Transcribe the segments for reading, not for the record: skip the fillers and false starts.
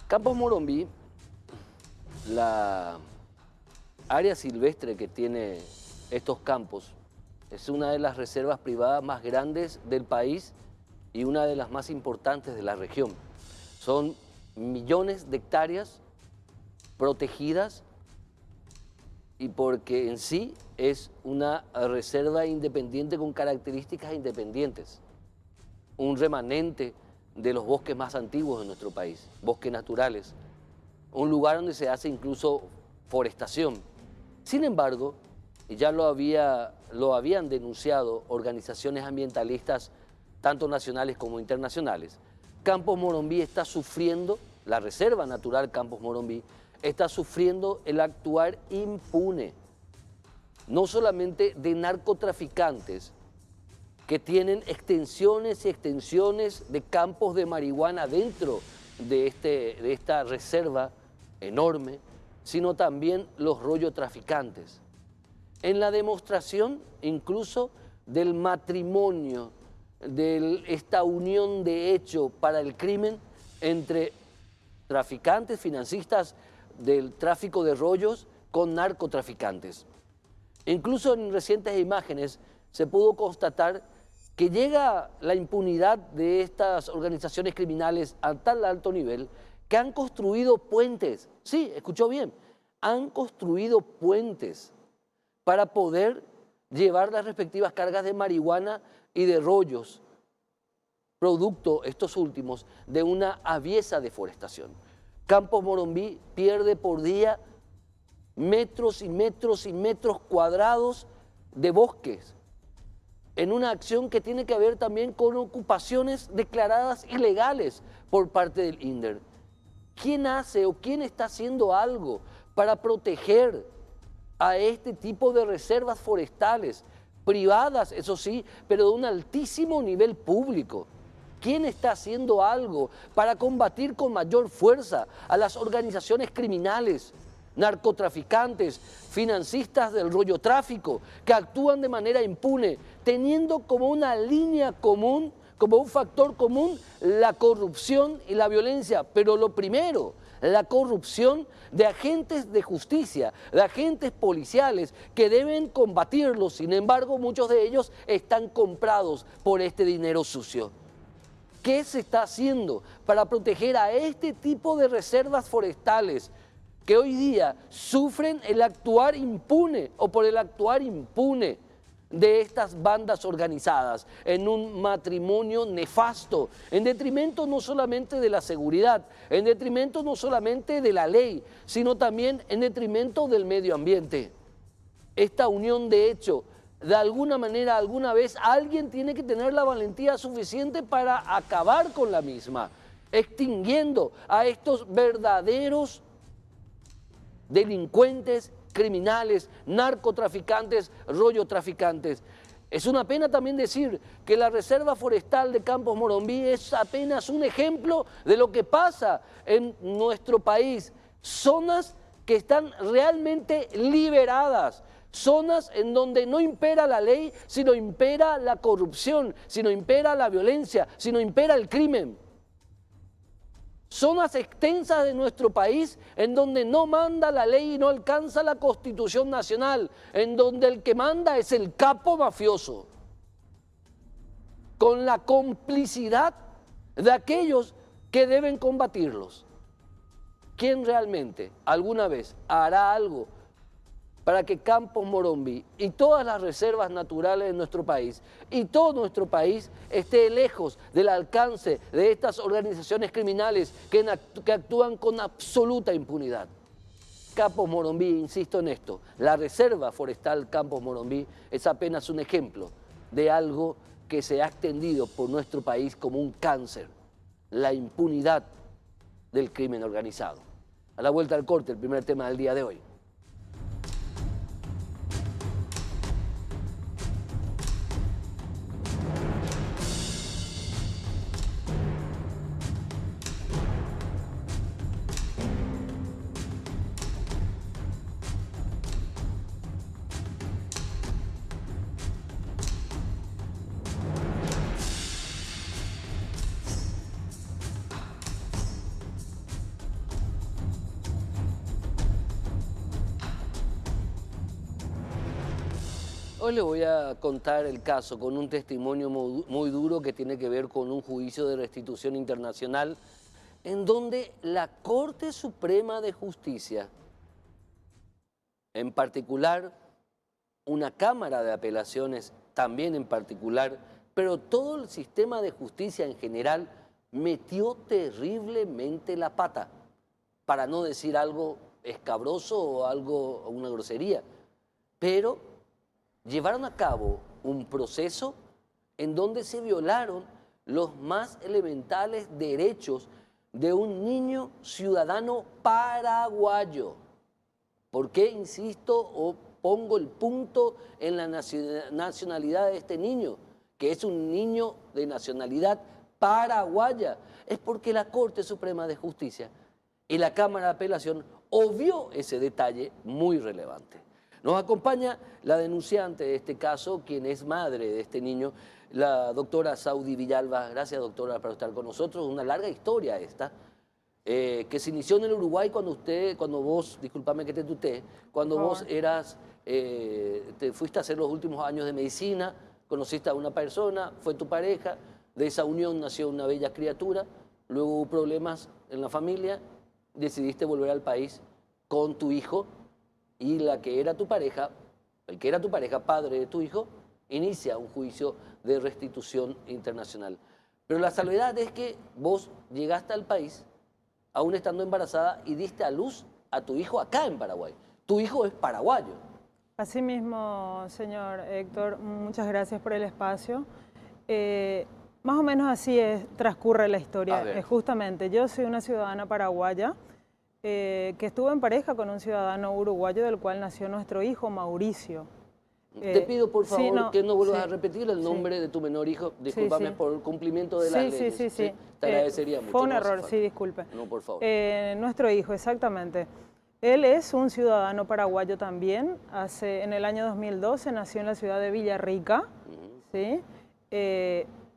Campos Morombi, la área silvestre que tiene estos campos, es una de las reservas privadas más grandes del país y una de las más importantes de la región. Son millones de hectáreas protegidas y porque en sí es una reserva independiente con características independientes, un remanente de los bosques más antiguos de nuestro país, bosques naturales, un lugar donde se hace incluso forestación. Sin embargo, y ya lo habían denunciado organizaciones ambientalistas, tanto nacionales como internacionales, Campos Morombi está sufriendo, la Reserva Natural Campos Morombi, está sufriendo el actuar impune, no solamente de narcotraficantes que tienen extensiones y extensiones de campos de marihuana dentro de esta reserva enorme, sino también los rollotraficantes. En la demostración incluso del matrimonio, de esta unión de hecho para el crimen entre traficantes, financistas del tráfico de rollos con narcotraficantes. Incluso en recientes imágenes se pudo constatar que llega la impunidad de estas organizaciones criminales a tal alto nivel que han construido puentes, sí, escuchó bien, han construido puentes para poder llevar las respectivas cargas de marihuana y de rollos, producto, estos últimos, de una aviesa deforestación. Campos Morombi pierde por día metros y metros y metros cuadrados de bosques, en una acción que tiene que ver también con ocupaciones declaradas ilegales por parte del INDER. ¿Quién hace o quién está haciendo algo para proteger a este tipo de reservas forestales, privadas, eso sí, pero de un altísimo nivel público? ¿Quién está haciendo algo para combatir con mayor fuerza a las organizaciones criminales, narcotraficantes, financistas del rollotráfico, que actúan de manera impune, teniendo como una línea común, como un factor común, la corrupción y la violencia? Pero lo primero, la corrupción de agentes de justicia, de agentes policiales que deben combatirlos. Sin embargo, muchos de ellos están comprados por este dinero sucio. ¿Qué se está haciendo para proteger a este tipo de reservas forestales que hoy día sufren el actuar impune o por el actuar impune de estas bandas organizadas en un matrimonio nefasto, en detrimento no solamente de la seguridad, en detrimento no solamente de la ley, sino también en detrimento del medio ambiente? Esta unión de hecho, de alguna manera, alguna vez, alguien tiene que tener la valentía suficiente para acabar con la misma, extinguiendo a estos verdaderos delincuentes, criminales, narcotraficantes, rollotraficantes. Es una pena también decir que la Reserva Forestal de Campos Morombi es apenas un ejemplo de lo que pasa en nuestro país. Zonas que están realmente liberadas, zonas en donde no impera la ley, sino impera la corrupción, sino impera la violencia, sino impera el crimen. Zonas extensas de nuestro país en donde no manda la ley y no alcanza la Constitución Nacional, en donde el que manda es el capo mafioso, con la complicidad de aquellos que deben combatirlos. ¿Quién realmente alguna vez hará algo para que Campos Morombi y todas las reservas naturales de nuestro país y todo nuestro país esté lejos del alcance de estas organizaciones criminales que actúan con absoluta impunidad? Campos Morombi, insisto en esto, la Reserva Forestal Campos Morombi es apenas un ejemplo de algo que se ha extendido por nuestro país como un cáncer, la impunidad del crimen organizado. A la vuelta al corte, el primer tema del día de hoy. Hoy le voy a contar el caso con un testimonio muy duro que tiene que ver con un juicio de restitución internacional en donde la Corte Suprema de Justicia, en particular una Cámara de Apelaciones también en particular, pero todo el sistema de justicia en general metió terriblemente la pata, para no decir algo escabroso o algo, una grosería, pero llevaron a cabo un proceso en donde se violaron los más elementales derechos de un niño ciudadano paraguayo. ¿Por qué insisto o pongo el punto en la nacionalidad de este niño? Que es un niño de nacionalidad paraguaya. Es porque la Corte Suprema de Justicia y la Cámara de Apelación obvió ese detalle muy relevante. Nos acompaña la denunciante de este caso, quien es madre de este niño, la doctora Saudi Villalba. Gracias, doctora, por estar con nosotros. Una larga historia esta, que se inició en el Uruguay cuando vos, discúlpame que te tuteé, cuando vos te fuiste a hacer los últimos años de medicina, conociste a una persona, fue tu pareja, de esa unión nació una bella criatura, luego hubo problemas en la familia, decidiste volver al país con tu hijo, y el que era tu pareja, padre de tu hijo, inicia un juicio de restitución internacional. Pero la salvedad es que vos llegaste al país, aún estando embarazada, y diste a luz a tu hijo acá en Paraguay. Tu hijo es paraguayo. Así mismo, señor Héctor, muchas gracias por el espacio. Más o menos así transcurre la historia. Justamente, yo soy una ciudadana paraguaya, que estuvo en pareja con un ciudadano uruguayo del cual nació nuestro hijo Mauricio. Te pido por favor que no vuelvas a repetir el nombre de tu menor hijo. Discúlpame por el cumplimiento de las leyes. Sí. Te agradecería mucho. Fue un error, sí, disculpe. No, por favor. Nuestro hijo, exactamente. Él es un ciudadano paraguayo también. En el año 2012 nació en la ciudad de Villarrica. ¿Sí?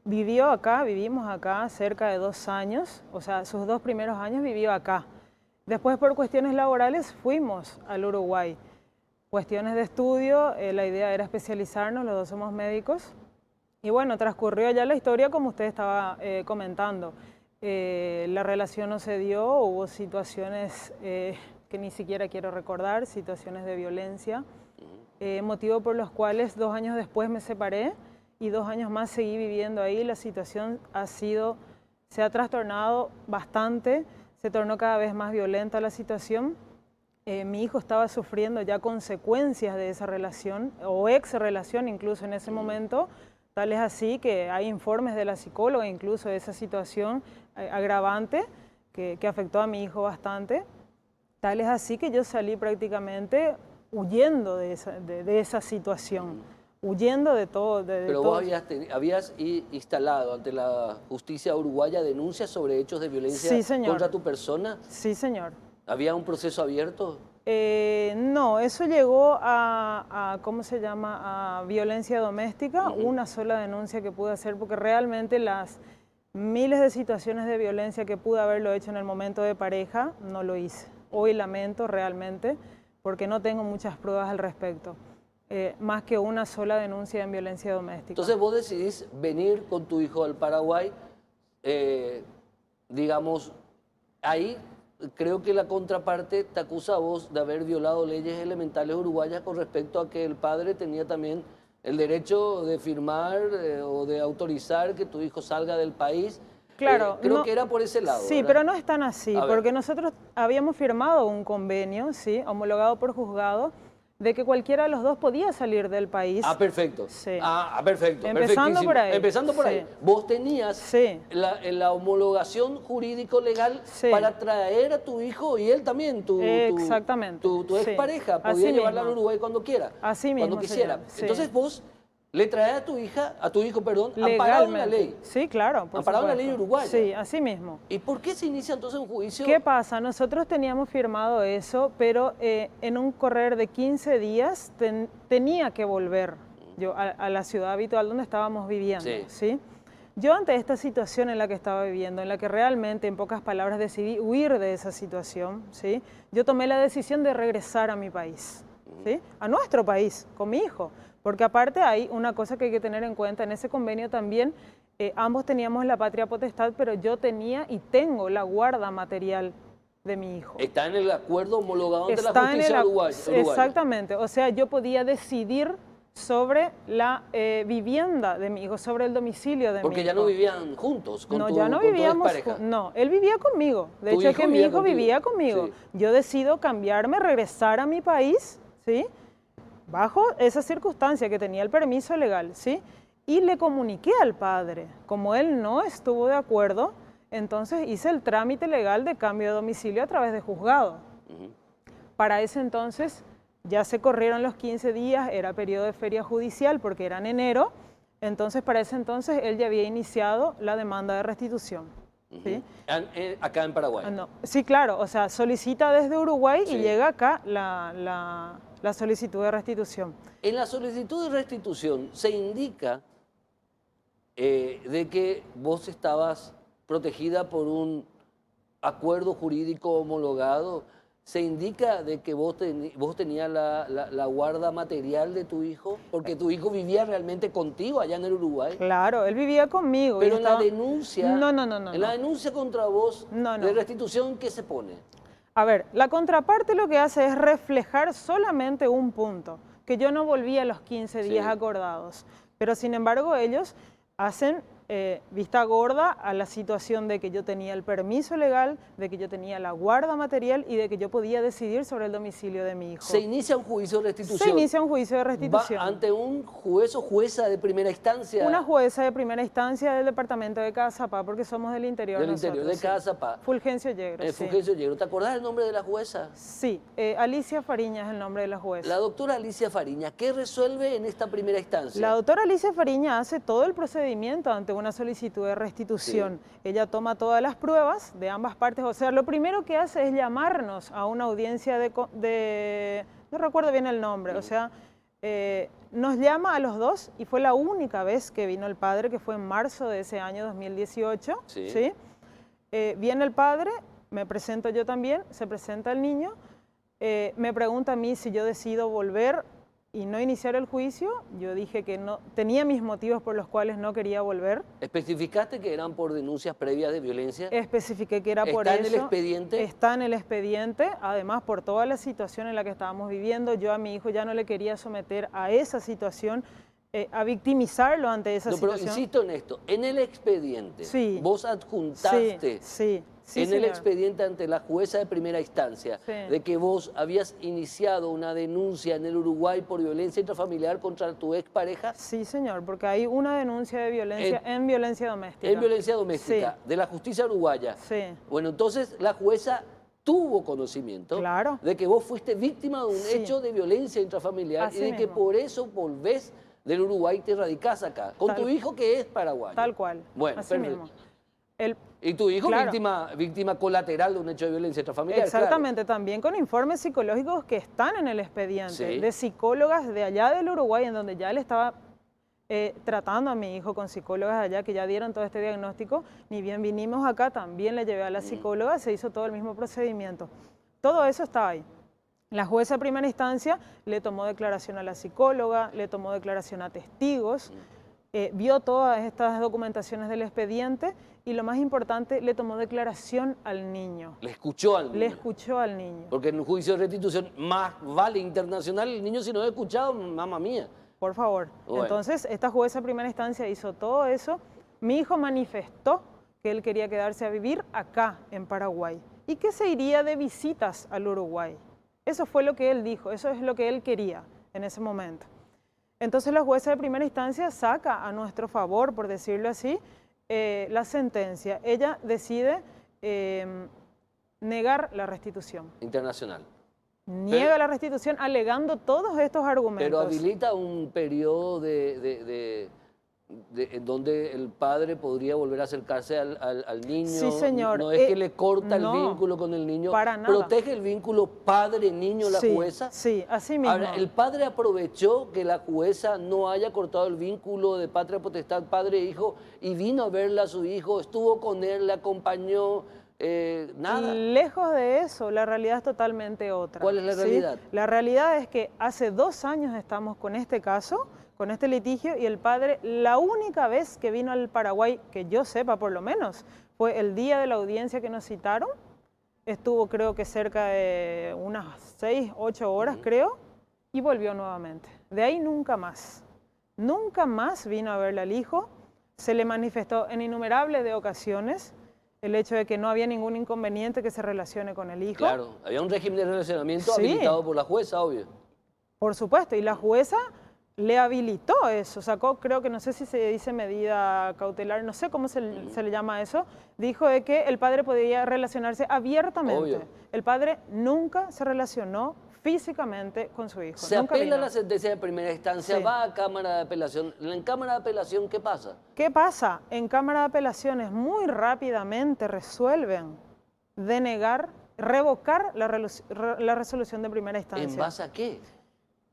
Vivimos acá cerca de 2 años, o sea, sus 2 primeros años vivió acá. Después, por cuestiones laborales, fuimos al Uruguay. Cuestiones de estudio, la idea era especializarnos, los dos somos médicos. Y bueno, transcurrió ya la historia como usted estaba comentando. La relación no se dio, hubo situaciones que ni siquiera quiero recordar, situaciones de violencia, motivo por los cuales 2 años después me separé y 2 años más seguí viviendo ahí. La situación se ha trastornado bastante. Se tornó cada vez más violenta la situación. Mi hijo estaba sufriendo ya consecuencias de esa relación, o ex relación incluso en ese momento, tal es así que hay informes de la psicóloga incluso de esa situación agravante que afectó a mi hijo bastante. Tal es así que yo salí prácticamente huyendo de esa situación. Huyendo de todo. Pero vos habías instalado ante la justicia uruguaya denuncias sobre hechos de violencia contra tu persona. Sí, señor. ¿Había un proceso abierto? No, eso llegó ¿cómo se llama? A violencia doméstica, una sola denuncia que pude hacer, porque realmente las miles de situaciones de violencia que pude haberlo hecho en el momento de pareja, no lo hice. Hoy lamento realmente, porque no tengo muchas pruebas al respecto. Más que una sola denuncia en violencia doméstica. Entonces vos decidís venir con tu hijo al Paraguay, digamos, ahí creo que la contraparte te acusa a vos de haber violado leyes elementales uruguayas con respecto a que el padre tenía también el derecho de firmar o de autorizar que tu hijo salga del país. Claro. Creo que era por ese lado. Sí, ¿verdad? Pero no es tan así, porque nosotros habíamos firmado un convenio, ¿sí?, homologado por juzgado, de que cualquiera de los dos podía salir del país. Ah, perfecto. Sí. Perfecto. Empezando por ahí. Empezando por ahí. Vos tenías la homologación jurídico-legal para traer a tu hijo y él también, exactamente. Tu expareja, podía llevarla al Uruguay cuando quiera. Así mismo, cuando quisiera. Sí. Entonces vos le traes a tu hijo, amparado en la ley. Sí, claro, por amparado en la ley uruguaya. Sí, así mismo. ¿Y por qué se inicia entonces un juicio? ¿Qué pasa? Nosotros teníamos firmado eso, pero en un correr de 15 días tenía que volver yo a la ciudad habitual donde estábamos viviendo. ¿Sí? Yo ante esta situación en la que estaba viviendo, en la que realmente, en pocas palabras, decidí huir de esa situación, ¿sí?, yo tomé la decisión de regresar a mi país, ¿sí?, a nuestro país, con mi hijo. Porque aparte hay una cosa que hay que tener en cuenta, en ese convenio también ambos teníamos la patria potestad, pero yo tenía y tengo la guarda material de mi hijo. Está en el acuerdo homologado ante la Está en justicia el, uruguaya. exactamente, o sea, yo podía decidir sobre la vivienda de mi hijo, sobre el domicilio de mi hijo. Porque ya no vivían juntos con No, tu, ya no con tu vivíamos, expareja. no, él vivía conmigo. De ¿Tu hecho, es hijo que mi vivía hijo contigo? vivía conmigo. Sí. Yo decido cambiarme, regresar a mi país, ¿sí? Bajo esa circunstancia que tenía el permiso legal, ¿sí? Y le comuniqué al padre. Como él no estuvo de acuerdo, entonces hice el trámite legal de cambio de domicilio a través de juzgado. Para ese entonces ya se corrieron los 15 días, era periodo de feria judicial porque era en enero, entonces para ese entonces él ya había iniciado la demanda de restitución. ¿Sí? Acá en Paraguay. No. Sí, claro, o sea, solicita desde Uruguay Sí. y llega acá la solicitud de restitución. En la solicitud de restitución se indica de que vos estabas protegida por un acuerdo jurídico homologado. ¿Se indica de que vos tenías la guarda material de tu hijo? Porque tu hijo vivía realmente contigo allá en el Uruguay. Claro, él vivía conmigo. Pero y en estaba... la denuncia, No. en la denuncia contra vos de restitución, ¿qué se pone? A ver, la contraparte lo que hace es reflejar solamente un punto, que yo no volví a los 15 días acordados. Pero sin embargo ellos hacen vista gorda a la situación de que yo tenía el permiso legal, de que yo tenía la guarda material y de que yo podía decidir sobre el domicilio de mi hijo. Se inicia un juicio de restitución. Se inicia un juicio de restitución. ¿Va ante un juez o jueza de primera instancia? Una jueza de primera instancia del departamento de Cazapá, porque somos del interior. Del interior de Cazapá. Fulgencio Yegro. Fulgencio Yegro. ¿Te acordás el nombre de la jueza? Sí, Alicia Fariña es el nombre de la jueza. La doctora Alicia Fariña, ¿qué resuelve en esta primera instancia? La doctora Alicia Fariña hace todo el procedimiento ante una solicitud de restitución. Sí. Ella toma todas las pruebas de ambas partes, o sea, lo primero que hace es llamarnos a una audiencia no recuerdo bien el nombre, o sea, nos llama a los dos y fue la única vez que vino el padre, que fue en marzo de ese año 2018. Sí. ¿Sí? Viene el padre, me presento yo también, se presenta el niño, me pregunta a mí si yo decido volver y no iniciar el juicio. Yo dije que no, tenía mis motivos por los cuales no quería volver. ¿Especificaste que eran por denuncias previas de violencia? Especifiqué que era por eso. ¿Está en el expediente? Está en el expediente, además por toda la situación en la que estábamos viviendo. Yo a mi hijo ya no le quería someter a esa situación, a victimizarlo ante esa situación. Pero insisto en esto, en el expediente, sí. Vos adjuntaste Sí, el expediente ante la jueza de primera instancia de que vos habías iniciado una denuncia en el Uruguay por violencia intrafamiliar contra tu expareja. Sí, señor, porque hay una denuncia de violencia en violencia doméstica. En violencia doméstica, de la justicia uruguaya. Sí. Bueno, entonces la jueza tuvo conocimiento de que vos fuiste víctima de un hecho de violencia intrafamiliar. Así y de mismo. que por eso volvés del Uruguay y te radicás acá, con tu hijo que es paraguayo. Tal cual. Bueno, así mismo. Y tu hijo víctima colateral de un hecho de violencia intrafamiliar. Exactamente, también con informes psicológicos que están en el expediente, de psicólogas de allá del Uruguay, en donde ya él estaba tratando a mi hijo con psicólogas allá que ya dieron todo este diagnóstico. Ni bien vinimos acá, también le llevé a la psicóloga, se hizo todo el mismo procedimiento. Todo eso está ahí. La jueza de primera instancia le tomó declaración a la psicóloga, le tomó declaración a testigos, vio todas estas documentaciones del expediente y lo más importante, le tomó declaración al niño. ¿Le escuchó al niño? Le escuchó al niño. Porque en un juicio de restitución más vale internacional, el niño si no ha escuchado, mamá mía. Por favor. Bueno. Entonces, esta jueza de primera instancia hizo todo eso. Mi hijo manifestó que él quería quedarse a vivir acá, en Paraguay, y que se iría de visitas al Uruguay. Eso fue lo que él dijo, eso es lo que él quería en ese momento. Entonces la jueza de primera instancia saca a nuestro favor, por decirlo así, la sentencia. Ella decide negar la restitución. Internacional. Niega la restitución alegando todos estos argumentos. Pero habilita un periodo en donde el padre podría volver a acercarse al niño. Sí, señor. No es que le corta el vínculo con el niño. Para nada. ¿Protege el vínculo padre-niño la jueza? Sí, así mismo. Ahora, ¿el padre aprovechó que la jueza no haya cortado el vínculo de patria potestad padre-hijo y vino a verla a su hijo, estuvo con él, le acompañó, nada. Lejos de eso, la realidad es totalmente otra. ¿Cuál es la ¿sí? realidad? La realidad es que hace 2 años estamos con este caso, con este litigio, y el padre, la única vez que vino al Paraguay, que yo sepa por lo menos, fue el día de la audiencia que nos citaron. Estuvo creo que cerca de unas 6, 8 horas, creo, y volvió nuevamente. De ahí nunca más. Nunca más vino a verle al hijo. Se le manifestó en innumerables de ocasiones el hecho de que no había ningún inconveniente que se relacione con el hijo. Claro, había un régimen de relacionamiento Sí. habilitado por la jueza, obvio. Por supuesto, y la jueza le habilitó eso, sacó, creo que no sé si se dice medida cautelar, no sé cómo se le llama eso, dijo de que el padre podía relacionarse abiertamente. Obvio. El padre nunca se relacionó físicamente con su hijo. Se nunca apela vino. la sentencia de primera instancia, Sí. va a Cámara de Apelación. En Cámara de Apelación, ¿qué pasa? ¿Qué pasa? En Cámara de Apelaciones muy rápidamente resuelven denegar, revocar la resolución de primera instancia. ¿En base a qué?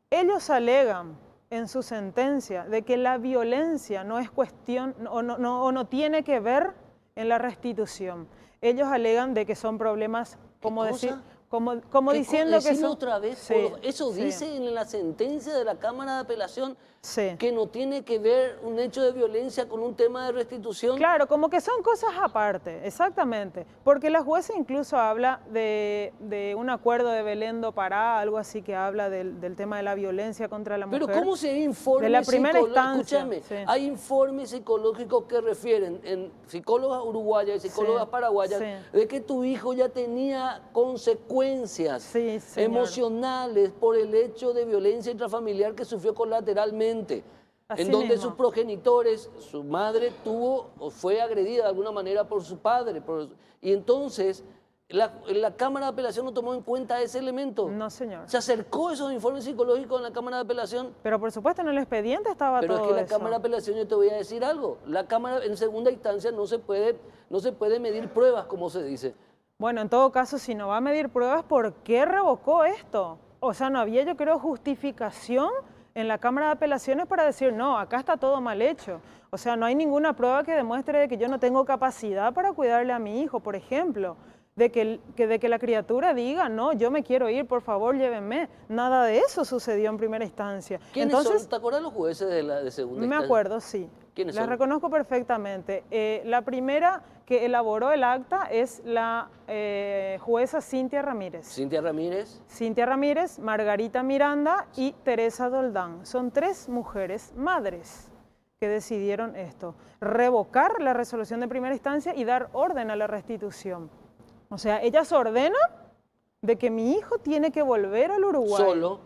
Ellos alegan en su sentencia de que la violencia no es cuestión o no tiene que ver en la restitución. Ellos alegan de que son problemas, como ¿Qué decir, cosa? como diciendo que Decime son... otra vez, Sí, eso sí, dice en la sentencia de la Cámara de Apelación sí. que no tiene que ver un hecho de violencia con un tema de restitución. Claro, como que son cosas aparte, exactamente. Porque la jueza incluso habla de un acuerdo de Belén do Pará, algo así que habla del tema de la violencia contra la mujer. Pero ¿cómo se informe de la primera instancia? Escúchame, Sí. hay informes psicológicos que refieren en psicólogas uruguayas y psicólogas Sí, paraguayas sí. de que tu hijo ya tenía consecuencias Sí, señor. emocionales por el hecho de violencia intrafamiliar que sufrió colateralmente. Así En donde mismo. sus progenitores, su madre tuvo o fue agredida de alguna manera por su padre. Y entonces la Cámara de Apelación no tomó en cuenta ese elemento. No, señor. Se acercó esos informes psicológicos en la Cámara de Apelación. Pero por supuesto en el expediente estaba Pero es todo que la eso. Cámara de Apelación, yo te voy a decir algo, la Cámara en segunda instancia no se puede medir pruebas, como se dice. Bueno, en todo caso, si no va a medir pruebas, ¿por qué revocó esto? O sea, no había, yo creo, justificación en la Cámara de Apelaciones para decir, no, acá está todo mal hecho. O sea, no hay ninguna prueba que demuestre que yo no tengo capacidad para cuidarle a mi hijo, por ejemplo. De que la criatura diga, no, yo me quiero ir, por favor, llévenme. Nada de eso sucedió en primera instancia. ¿Quiénes Entonces, son? ¿Te acuerdas los jueces de segunda me instancia? acuerdo, sí. ¿Quiénes La son? reconozco perfectamente. La primera que elaboró el acta es la jueza Cintia Ramírez. Cintia Ramírez. Cintia Ramírez, Margarita Miranda y Teresa Doldán. Son 3 mujeres madres que decidieron esto. Revocar la resolución de primera instancia y dar orden a la restitución. O sea, ellas ordenan de que mi hijo tiene que volver al Uruguay. Solo.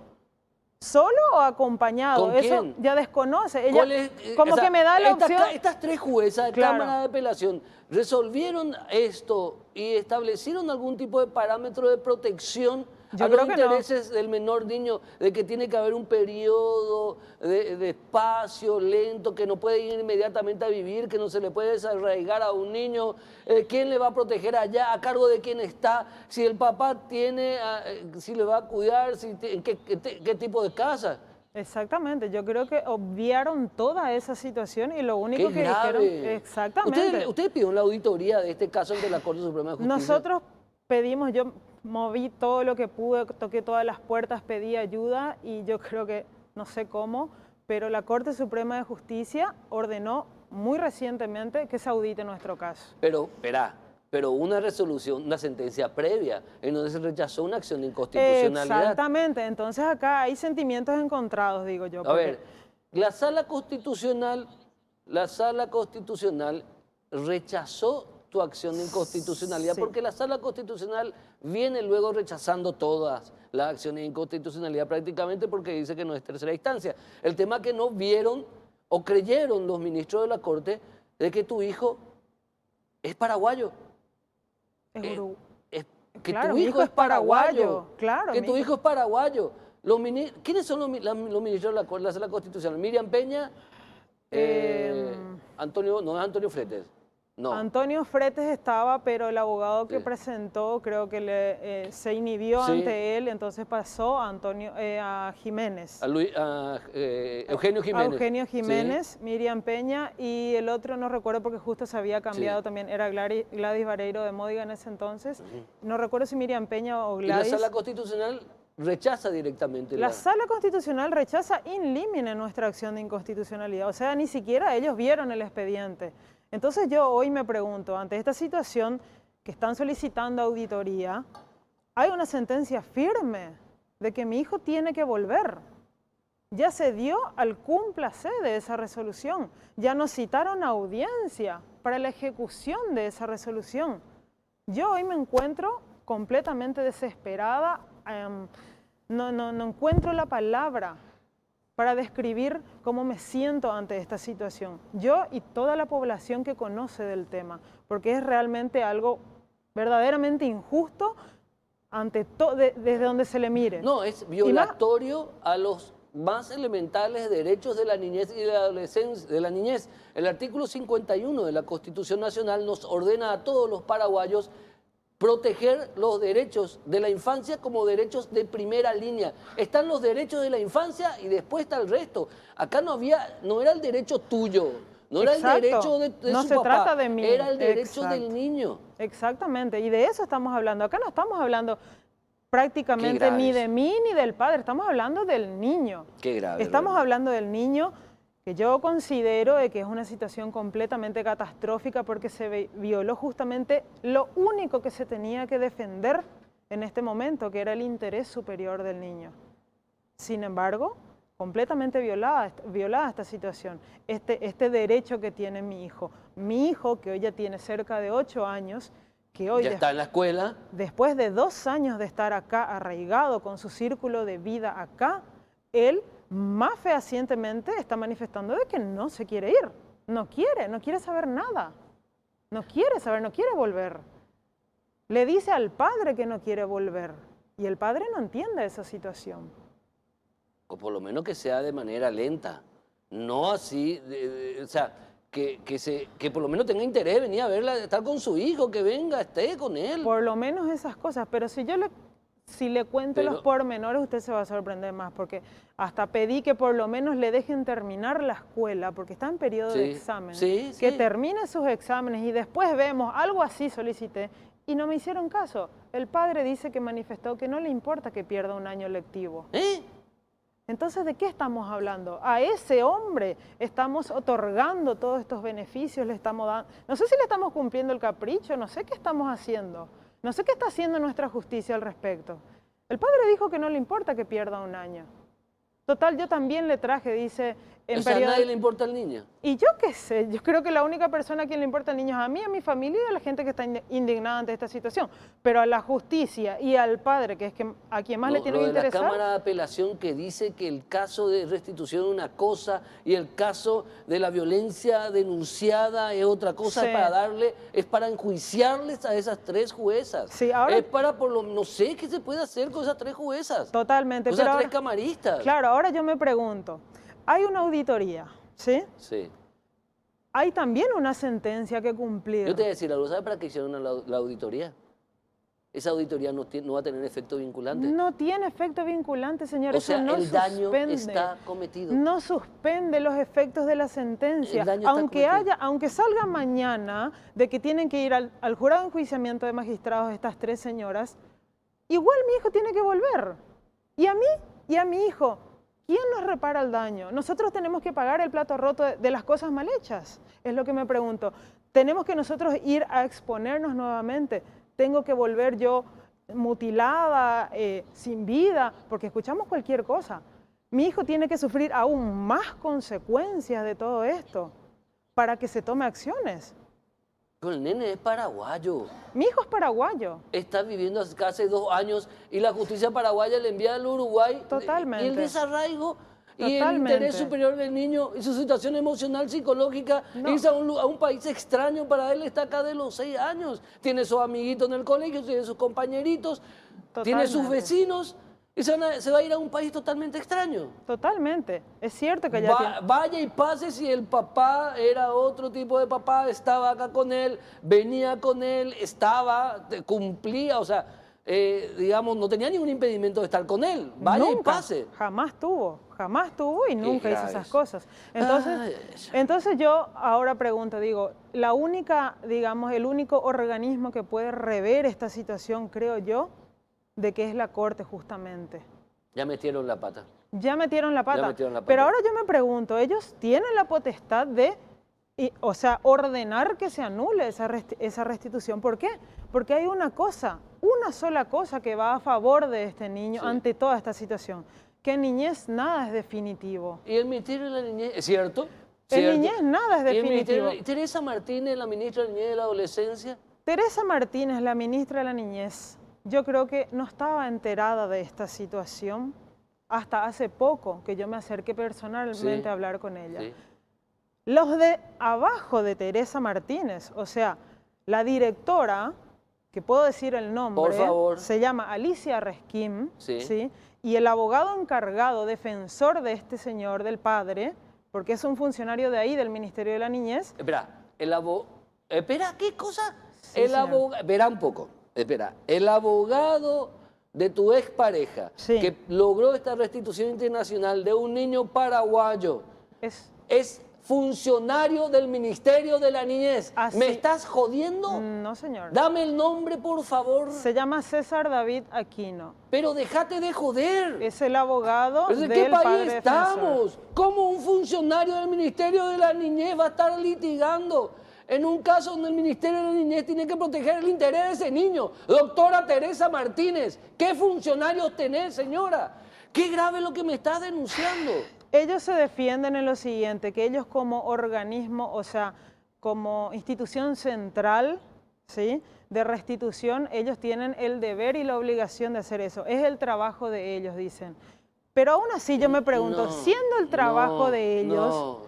¿Solo o acompañado? ¿Con Eso quién? ya desconoce. Ella ¿Cuál es, como o sea, que me da la estas, opción... Estas 3 juezas de Claro. Cámara de Apelación resolvieron esto y establecieron algún tipo de parámetro de protección Yo a los creo que no. intereses del menor niño, de que tiene que haber un periodo de espacio lento, que no puede ir inmediatamente a vivir, que no se le puede desarraigar a un niño, quién le va a proteger allá, a cargo de quién está, si el papá tiene, si le va a cuidar, en qué tipo de casa. Exactamente, yo creo que obviaron toda esa situación y lo único Qué que grave. dijeron... Exactamente. ¿Usted pidió la auditoría de este caso ante la Corte Suprema de Justicia? Nosotros pedimos, yo moví todo lo que pude, toqué todas las puertas, pedí ayuda y yo creo que, no sé cómo, pero la Corte Suprema de Justicia ordenó muy recientemente que se audite nuestro caso. Pero, espera, pero una resolución, una sentencia previa en donde se rechazó una acción de inconstitucionalidad. Exactamente, entonces acá hay sentimientos encontrados, digo yo. A ver, la Sala Constitucional rechazó tu acción de inconstitucionalidad Sí. porque la Sala Constitucional viene luego rechazando todas las acciones de inconstitucionalidad prácticamente porque dice que no es tercera instancia. El tema que no vieron o creyeron los ministros de la Corte de que tu hijo es paraguayo. Que Claro, tu mi hijo es paraguayo. claro, Que mi tu hijo- hijo es paraguayo. ¿Quiénes son los ministros de la Sala Constitucional? Miriam Peña, Antonio, no es Antonio Fretes. No. Antonio Fretes estaba, pero el abogado que Sí. presentó creo que se inhibió Sí. ante él, entonces pasó a a Jiménez. A Eugenio A Jiménez. Eugenio Sí. Jiménez, Miriam Peña y el otro no recuerdo porque justo se había cambiado Sí. también, era Gladys Vareiro de Módiga en ese entonces. No recuerdo si Miriam Peña o Y la Gladys. Sala Constitucional rechaza directamente La Sala Constitucional rechaza in limine nuestra acción de inconstitucionalidad, o sea, ni siquiera ellos vieron el expediente. Entonces yo hoy me pregunto, ante esta situación que están solicitando auditoría, hay una sentencia firme de que mi hijo tiene que volver. Ya se dio al cúmplice de esa resolución, ya nos citaron audiencia para la ejecución de esa resolución. Yo hoy me encuentro completamente desesperada, no encuentro la palabra para describir cómo me siento ante esta situación. Yo y toda la población que conoce del tema, porque es realmente algo verdaderamente injusto desde donde se le mire. No, es violatorio a los más elementales derechos de la niñez y de la adolescencia, de la niñez. El artículo 51 de la Constitución Nacional nos ordena a todos los paraguayos proteger los derechos de la infancia como derechos de primera línea. Están los derechos de la infancia y después está el resto. Acá no era el derecho tuyo, no era el derecho de no su se papá, trata de mí. era el derecho del niño. Exactamente, y de eso estamos hablando. Acá no estamos hablando prácticamente ni de mí ni del padre, estamos hablando del niño. Qué grave. Estamos hablando del niño, que yo considero que es una situación completamente catastrófica porque se violó justamente lo único que se tenía que defender en este momento, que era el interés superior del niño. Sin embargo, completamente violada esta situación, este derecho que tiene mi hijo que hoy ya tiene cerca de 8 años, que hoy ya está en la escuela. Después de 2 años de estar acá arraigado con su círculo de vida acá, él más fehacientemente está manifestando de que no se quiere ir, no quiere saber nada, no quiere volver. Le dice al padre que no quiere volver y el padre no entiende esa situación. O por lo menos que sea de manera lenta, no así, o sea, que por lo menos tenga interés, venir a verla, estar con su hijo, que venga, esté con él. Por lo menos esas cosas, pero si le cuento los pormenores, usted se va a sorprender más, porque hasta pedí que por lo menos le dejen terminar la escuela, porque está en periodo de exámenes, que termine sus exámenes y después vemos, algo así solicité, y no me hicieron caso. El padre dice que manifestó que no le importa que pierda un año lectivo. Entonces, ¿de qué estamos hablando? A ese hombre estamos otorgando todos estos beneficios, le estamos dando, no sé si le estamos cumpliendo el capricho, no sé qué estamos haciendo. No sé qué está haciendo nuestra justicia al respecto. El padre dijo que no le importa que pierda un año. Total, yo también le traje, dice... O sea, ¿a nadie le importa al niño? Y yo qué sé, yo creo que la única persona a quien le importa al niño es a mí, a mi familia y a la gente que está indignada ante esta situación. Pero a la justicia y al padre, que es a quien más le tiene que interesar... la Cámara de Apelación que dice que el caso de restitución es una cosa y el caso de la violencia denunciada es otra cosa, es para enjuiciarles a esas 3 juezas. Sí, ahora... Es para, no sé qué se puede hacer con esas 3 juezas. Totalmente. Con esas 3 camaristas. Claro, ahora yo me pregunto... Hay una auditoría, ¿sí? Sí. Hay también una sentencia que cumplir. Yo te voy a decir algo, ¿sabes para qué hicieron la auditoría? Esa auditoría no va a tener efecto vinculante. No tiene efecto vinculante, señor. O sea, no el daño está cometido. No suspende los efectos de la sentencia. Aunque salga mañana de que tienen que ir al jurado de enjuiciamiento de magistrados estas 3 señoras, igual mi hijo tiene que volver. Y a mí y a mi hijo. ¿Quién nos repara el daño? Nosotros tenemos que pagar el plato roto de las cosas mal hechas, es lo que me pregunto. Tenemos que nosotros ir a exponernos nuevamente. Tengo que volver yo mutilada, sin vida, porque escuchamos cualquier cosa. Mi hijo tiene que sufrir aún más consecuencias de todo esto para que se tome acciones. El nene es paraguayo. Mi hijo es paraguayo. Está viviendo hace 2 años y la justicia paraguaya le envía al Uruguay. Totalmente. Y el desarraigo y el interés superior del niño y su situación emocional, psicológica, irse a un país extraño para él, está acá de los 6 años. Tiene sus amiguitos en el colegio, tiene sus compañeritos, tiene sus vecinos Y se va a ir a un país totalmente extraño. Totalmente. Es cierto que ya tiene... Vaya y pase si el papá era otro tipo de papá, estaba acá con él, venía con él, cumplía, o sea, digamos, no tenía ningún impedimento de estar con él. Vaya y pase. Jamás tuvo y nunca hizo esas cosas. Entonces, Entonces yo ahora pregunto, digo, la única, digamos, el único organismo que puede rever esta situación, creo yo, de que es la Corte justamente. ya metieron la pata. Ya metieron la pata. metieron la pata. Pero ahora yo me pregunto, ellos tienen la potestad de, o sea, ordenar que se anule esa restitución. ¿Por qué? Porque hay una sola cosa que va a favor de este niño ante toda esta situación, que en niñez nada es definitivo. Y el Ministerio de la Niñez, ¿es cierto? En niñez nada es definitivo. Teresa Martínez, la ministra de la Niñez y de la Adolescencia. Teresa Martínez, la ministra de la Niñez, yo creo que no estaba enterada de esta situación hasta hace poco que yo me acerqué personalmente a hablar con ella. Sí. Los de abajo de Teresa Martínez, o sea, la directora, que puedo decir el nombre, por favor, se llama Alicia Resquim, sí. ¿sí? Y el abogado encargado, defensor de este señor, del padre, porque es un funcionario de ahí, del Ministerio de la Niñez. Espera, espera, ¿qué cosa? Sí, espera un poco. Espera, el abogado de tu expareja que logró esta restitución internacional de un niño paraguayo es funcionario del Ministerio de la Niñez. Así. ¿Me estás jodiendo? No, señor. Dame el nombre, por favor. Se llama César David Aquino. Pero déjate de joder. Es el abogado del ¿De qué país padre estamos? defensor. ¿Cómo un funcionario del Ministerio de la Niñez va a estar litigando en un caso donde el Ministerio de la Niñez tiene que proteger el interés de ese niño? Doctora Teresa Martínez, ¿qué funcionarios tenés, señora? Qué grave lo que me estás denunciando. Ellos se defienden en lo siguiente, que ellos como organismo, o sea, como institución central, ¿sí?, de restitución, ellos tienen el deber y la obligación de hacer eso. Es el trabajo de ellos, dicen. Pero aún así yo me pregunto, siendo el trabajo de ellos,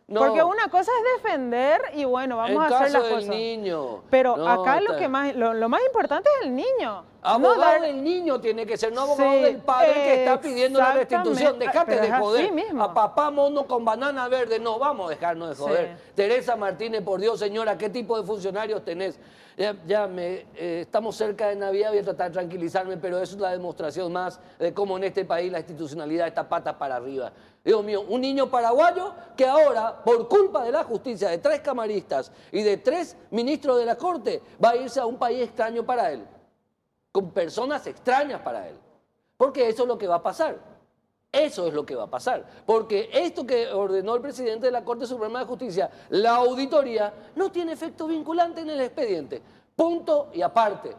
No. Porque una cosa es defender y bueno, vamos a hacer las cosas. Niño. Pero acá lo más importante es el niño. Abogado del niño tiene que ser, no abogado del padre que está pidiendo la restitución. Déjate de joder. A papá mono con banana verde. No, vamos a dejarnos de joder. Teresa Martínez, por Dios, señora, ¿qué tipo de funcionarios tenés? Estamos cerca de Navidad, voy a tratar de tranquilizarme, pero eso es la demostración más de cómo en este país la institucionalidad está patas para arriba. Dios mío, un niño paraguayo que ahora, por culpa de la justicia, de 3 camaristas y de 3 ministros de la Corte, va a irse a un país extraño para él, con personas extrañas para él. Porque eso es lo que va a pasar. Eso es lo que va a pasar. Porque esto que ordenó el presidente de la Corte Suprema de Justicia, la auditoría, no tiene efecto vinculante en el expediente. Punto y aparte.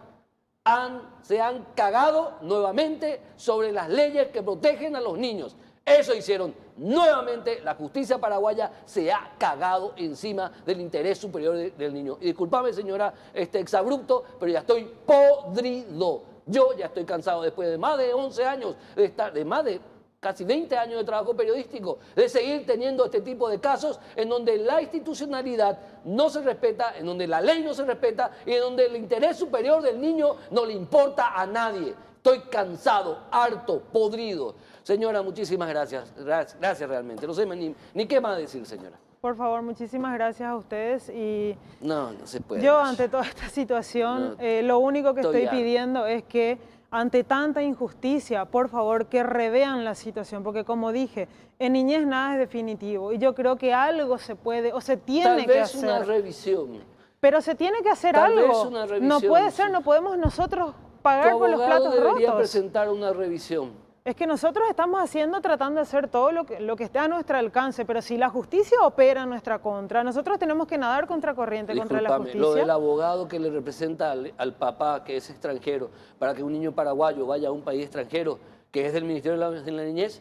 Se han cagado nuevamente sobre las leyes que protegen a los niños. Eso hicieron. Nuevamente la justicia paraguaya se ha cagado encima del interés superior del niño. Y discúlpame, señora, exabrupto, pero ya estoy podrido. Yo ya estoy cansado después de más de 11 años de estar, de más de casi 20 años de trabajo periodístico, de seguir teniendo este tipo de casos en donde la institucionalidad no se respeta, en donde la ley no se respeta y en donde el interés superior del niño no le importa a nadie. Estoy cansado, harto, podrido. Señora, muchísimas gracias. Gracias realmente. No sé ni qué más decir, señora. Por favor, muchísimas gracias a ustedes y no se puede. Yo ante toda esta situación, lo único que estoy pidiendo es que ante tanta injusticia, por favor, que revean la situación, porque como dije, en niñez nada es definitivo y yo creo que algo se puede o se tiene que hacer. Tal vez una revisión. Pero se tiene que hacer algo. Tal vez una revisión. No puede ser, no podemos nosotros pagar por los platos rotos. Debería presentar una revisión. Es que nosotros estamos tratando de hacer todo lo que esté a nuestro alcance, pero si la justicia opera en nuestra contra, nosotros tenemos que nadar contracorriente contra la justicia. Lo del abogado que le representa al papá que es extranjero, para que un niño paraguayo vaya a un país extranjero, que es del Ministerio de la Niñez,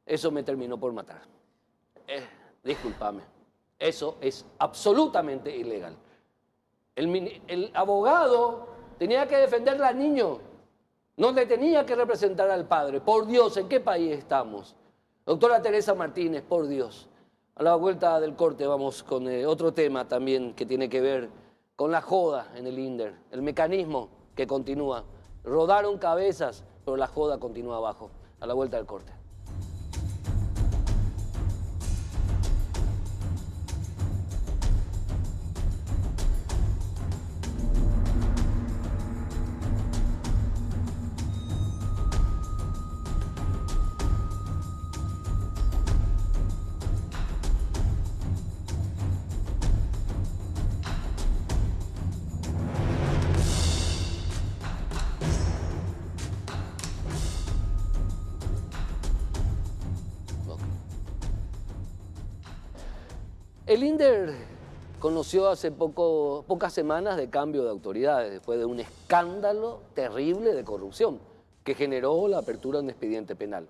eso me terminó por matar. Discúlpame, eso es absolutamente ilegal. El abogado tenía que defender al niño. No le tenía que representar al padre. Por Dios, ¿en qué país estamos? Doctora Teresa Martínez, por Dios. A la vuelta del corte vamos con otro tema también que tiene que ver con la joda en el INDER, el mecanismo que continúa rodaron cabezas, pero la joda continúa abajo. A la vuelta del corte. El INDER conoció hace pocas semanas de cambio de autoridades después de un escándalo terrible de corrupción que generó la apertura de un expediente penal.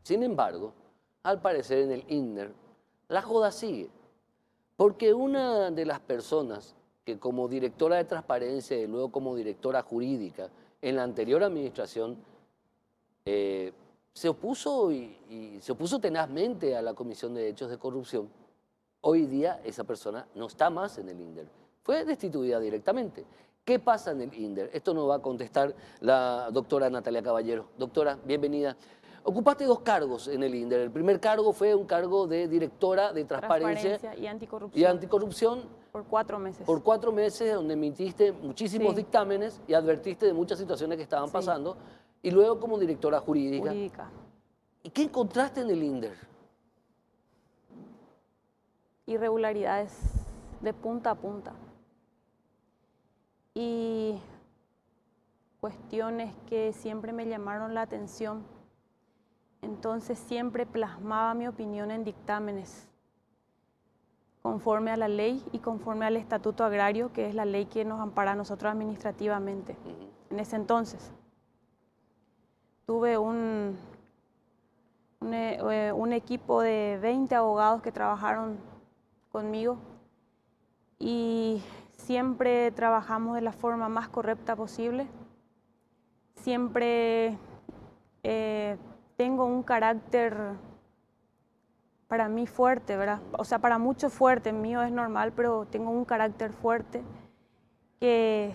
Sin embargo, al parecer en el INDER la joda sigue, porque una de las personas que como directora de transparencia y luego como directora jurídica en la anterior administración se opuso y se opuso tenazmente a la Comisión de Hechos de Corrupción. Hoy día esa persona no está más en el INDER, fue destituida directamente. ¿Qué pasa en el INDER? Esto nos va a contestar la doctora Natalia Caballero. Doctora, bienvenida. Ocupaste 2 cargos en el INDER. El primer cargo fue un cargo de directora de transparencia y anticorrupción. Por 4 meses. Por 4 meses, donde emitiste muchísimos dictámenes y advertiste de muchas situaciones que estaban pasando. Y luego como directora jurídica. ¿Y qué encontraste en el INDER? Irregularidades de punta a punta. Y cuestiones que siempre me llamaron la atención. Entonces siempre plasmaba mi opinión en dictámenes, conforme a la ley y conforme al Estatuto Agrario, que es la ley que nos ampara a nosotros administrativamente. En ese entonces tuve un equipo de 20 abogados que trabajaron conmigo y siempre trabajamos de la forma más correcta posible. Siempre tengo un carácter para mí fuerte, ¿verdad? O sea, para muchos fuerte, el mío es normal, pero tengo un carácter fuerte que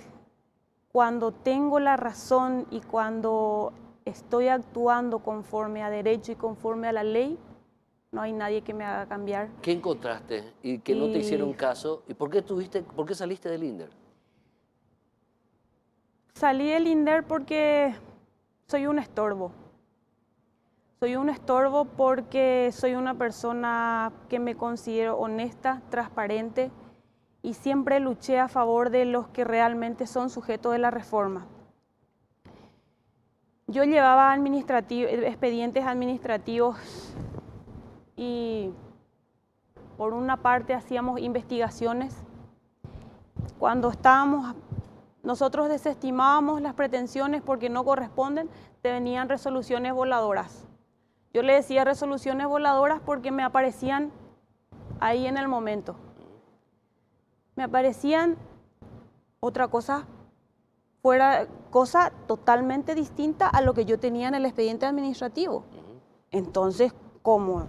cuando tengo la razón y cuando estoy actuando conforme a derecho y conforme a la ley, no hay nadie que me haga cambiar. ¿Qué encontraste y que no te hicieron caso? ¿Y por qué saliste del INDER? Salí del INDER porque soy un estorbo. Soy un estorbo porque soy una persona que me considero honesta, transparente y siempre luché a favor de los que realmente son sujetos de la reforma. Yo llevaba expedientes administrativos y por una parte hacíamos investigaciones. Cuando nosotros desestimábamos las pretensiones porque no corresponden, te venían resoluciones voladoras. Yo le decía resoluciones voladoras porque me aparecían ahí en el momento. Me aparecían otra cosa, cosa totalmente distinta a lo que yo tenía en el expediente administrativo. Entonces, como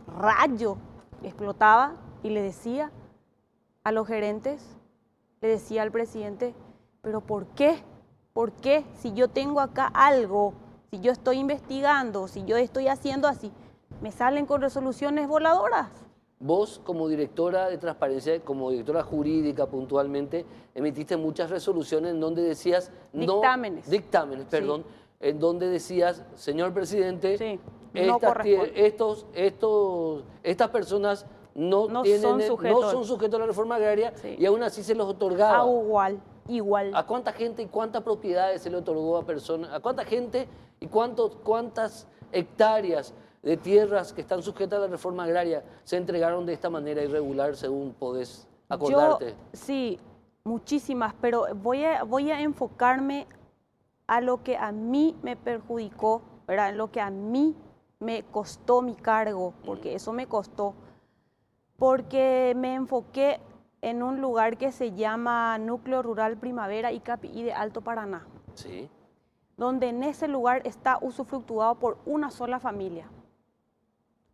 rayo, explotaba y le decía a los gerentes, le decía al presidente, pero ¿por qué? ¿Por qué? Si yo tengo acá algo, si yo estoy investigando, si yo estoy haciendo así, me salen con resoluciones voladoras. Vos, como directora de transparencia, como directora jurídica puntualmente, emitiste muchas resoluciones en donde decías... Dictámenes. Dictámenes, perdón. Sí. En donde decías, señor presidente, sí, estas personas no son sujetos a la reforma agraria y aún así se los otorgaba. Igual. ¿A cuánta gente y cuántas propiedades se le otorgó a personas? ¿A cuánta gente y cuántas hectáreas de tierras que están sujetas a la reforma agraria se entregaron de esta manera irregular, según podés acordarte? Sí, muchísimas, pero voy a enfocarme a lo que a mí me perjudicó, ¿verdad? Lo que a mí me costó mi cargo, porque eso me costó. Porque me enfoqué en un lugar que se llama Núcleo Rural Primavera Icapií de Alto Paraná. Sí. Donde en ese lugar está usufructuado por una sola familia.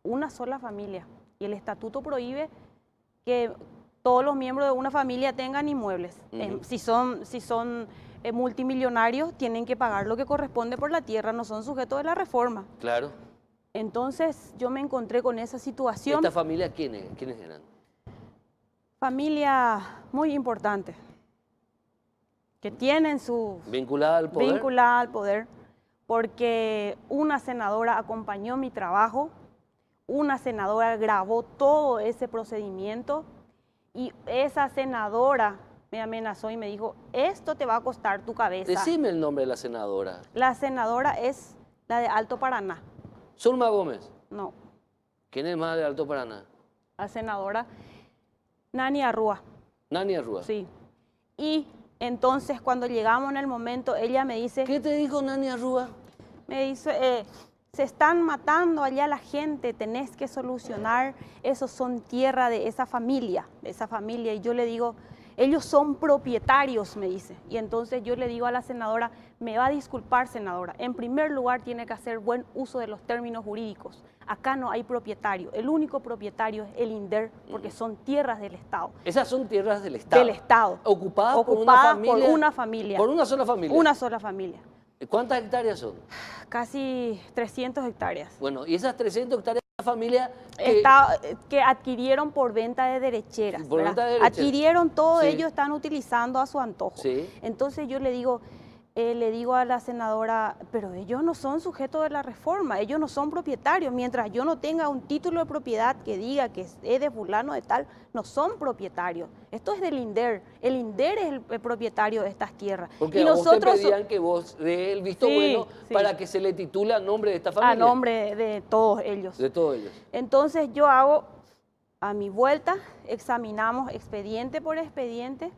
Una sola familia. Y el estatuto prohíbe que todos los miembros de una familia tengan inmuebles. Si son multimillonarios tienen que pagar lo que corresponde por la tierra, no son sujetos de la reforma. Claro. Entonces yo me encontré con esa situación. ¿Esta familia quiénes eran? Familia muy importante, que tienen su... ¿Vinculada al poder? Vinculada al poder, porque una senadora acompañó mi trabajo, una senadora grabó todo ese procedimiento y esa senadora me amenazó y me dijo, esto te va a costar tu cabeza. Decime el nombre de la senadora. La senadora es la de Alto Paraná. Zulma Gómez. No, ¿Quién es más de Alto Paraná? la senadora Nani Arrúa. Nani Arrúa. Sí. Y entonces cuando llegamos en el momento, ella me dice... ¿Qué te dijo Nani Arrúa? Me dice, se están matando allá la gente, tenés que solucionar, esos son tierra de esa familia. Y yo le digo, ellos son propietarios, me dice. Y entonces yo le digo a la senadora, me va a disculpar, senadora, en primer lugar tiene que hacer buen uso de los términos jurídicos. Acá no hay propietario, el único propietario es el INDER, porque son tierras del Estado. Esas son tierras del Estado. Del Estado. Ocupadas por Ocupadas una familia. por una familia. Por una sola familia. Una sola familia. ¿Cuántas hectáreas son? Casi 300 hectáreas. Bueno, y esas 300 hectáreas de la familia que adquirieron por venta de derecheras. Por ¿verdad? venta de derecheras. Adquirieron todo, Sí. ellos están utilizando a su antojo. Sí. Entonces yo le digo a la senadora, pero ellos no son sujetos de la reforma, ellos no son propietarios. Mientras yo no tenga un título de propiedad que diga que es de fulano de tal, no son propietarios. Esto es del INDER. El INDER es el propietario de estas tierras. Porque y a vos nosotros te pedían que vos dé el visto Sí, bueno sí. para que se le titule a nombre de esta familia. a nombre de todos ellos. De todos ellos. Entonces yo hago a mi vuelta, examinamos expediente por expediente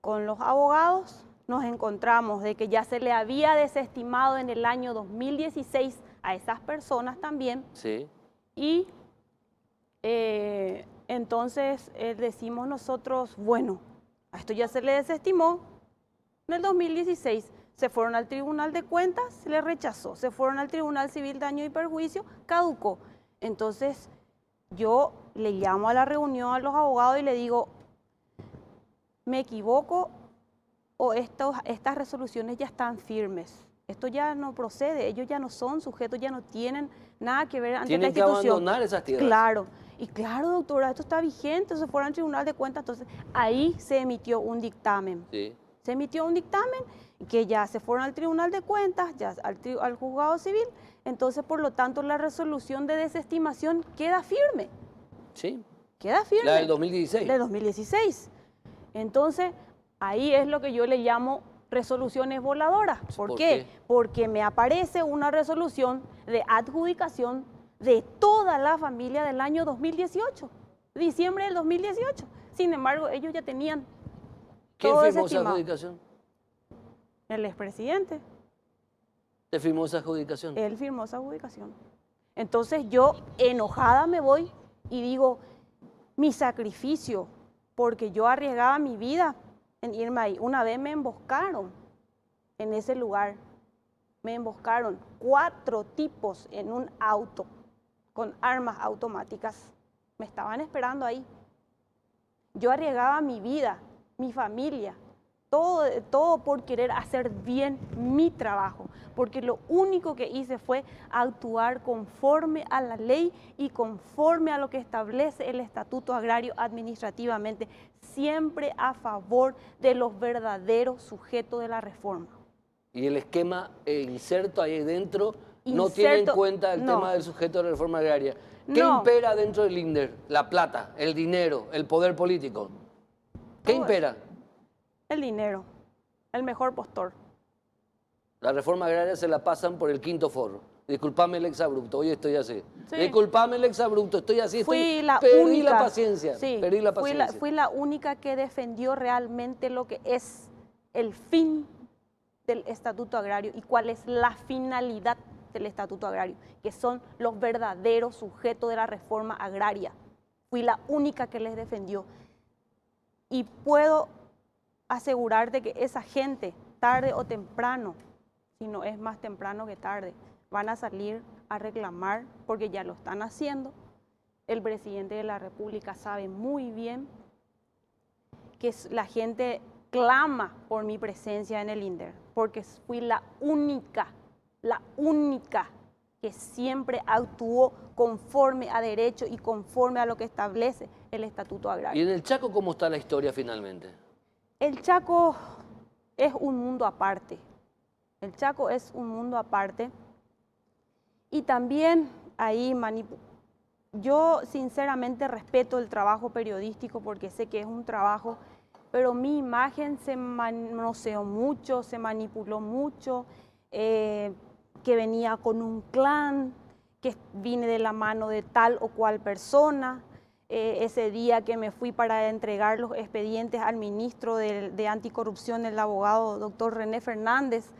con los abogados, nos encontramos de que ya se le había desestimado en el año 2016 a esas personas también Sí. y entonces decimos nosotros, bueno, a esto ya se le desestimó en el 2016. Se fueron al Tribunal de Cuentas, se le rechazó. Se fueron al Tribunal Civil de Daño y Perjuicio, caducó. Entonces, yo le llamo a la reunión a los abogados y le digo, ¿me equivoco o estas resoluciones ya están firmes? Esto ya no procede, ellos ya no son sujetos, ya no tienen nada que ver ante la Tienen que institución. abandonar esas tierras. Claro. Y claro, doctora, esto está vigente, se fueron al Tribunal de Cuentas. Entonces, ahí se emitió un dictamen. Sí. Se emitió un dictamen que ya se fueron al Tribunal de Cuentas, ya al Juzgado Civil. Entonces, por lo tanto, la resolución de desestimación queda firme. Sí. Queda firme. La del 2016. De 2016. Entonces, ahí es lo que yo le llamo resoluciones voladoras. ¿Por qué? Porque me aparece una resolución de adjudicación de toda la familia del año 2018, diciembre del 2018. Sin embargo, ellos ya tenían ¿Quién todo firmó esa desestimado. adjudicación? El expresidente. ¿Te firmó esa adjudicación? Él firmó esa adjudicación. Entonces yo, enojada, me voy y digo, mi sacrificio, porque yo arriesgaba mi vida en irme ahí. Una vez me emboscaron en ese lugar. Me emboscaron 4 tipos en un auto con armas automáticas. Me estaban esperando ahí. Yo arriesgaba mi vida, mi familia, todo por querer hacer bien mi trabajo, porque lo único que hice fue actuar conforme a la ley y conforme a lo que establece el Estatuto Agrario administrativamente, siempre a favor de los verdaderos sujetos de la reforma. Y el esquema inserto ahí dentro no tiene en cuenta el tema del sujeto de la reforma agraria. ¿Qué impera dentro del INDER? La plata, el dinero, el poder político. ¿Qué impera? El dinero, el mejor postor. La reforma agraria se la pasan por el quinto forro. Disculpame el exabrupto, hoy estoy así. Sí. Disculpame el exabrupto, estoy así. Perdí la paciencia. Sí, perdí la paciencia. Fui la única que defendió realmente lo que es el fin del Estatuto Agrario y cuál es la finalidad del Estatuto Agrario, que son los verdaderos sujetos de la reforma agraria. Fui la única que les defendió. Y puedo asegurarte que esa gente, tarde o temprano, si no es más temprano que tarde, van a salir a reclamar, porque ya lo están haciendo. El presidente de la República sabe muy bien que la gente clama por mi presencia en el INDER, porque fui la única que siempre actuó conforme a derecho y conforme a lo que establece el Estatuto Agrario. ¿Y en el Chaco cómo está la historia finalmente? El Chaco es un mundo aparte. El Chaco es un mundo aparte. Y también ahí yo sinceramente respeto el trabajo periodístico porque sé que es un trabajo, pero mi imagen se manoseó mucho, se manipuló mucho, que venía con un clan, que vine de la mano de tal o cual persona. Ese día que me fui para entregar los expedientes al ministro de Anticorrupción, el abogado doctor René Fernández,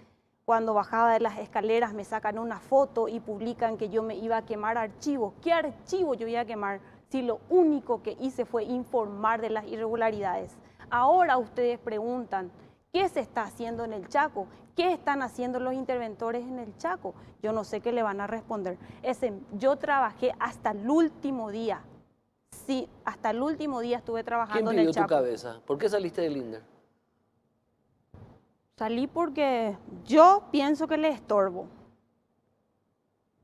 cuando bajaba de las escaleras me sacan una foto y publican que yo me iba a quemar archivos. ¿Qué archivo yo iba a quemar si lo único que hice fue informar de las irregularidades? Ahora ustedes preguntan, ¿qué se está haciendo en el Chaco? ¿Qué están haciendo los interventores en el Chaco? Yo no sé qué le van a responder. Yo trabajé hasta el último día. Sí, hasta el último día estuve trabajando en el Chaco. ¿Quién pidió tu cabeza? ¿Por qué saliste del INDER? Salí porque yo pienso que le estorbo.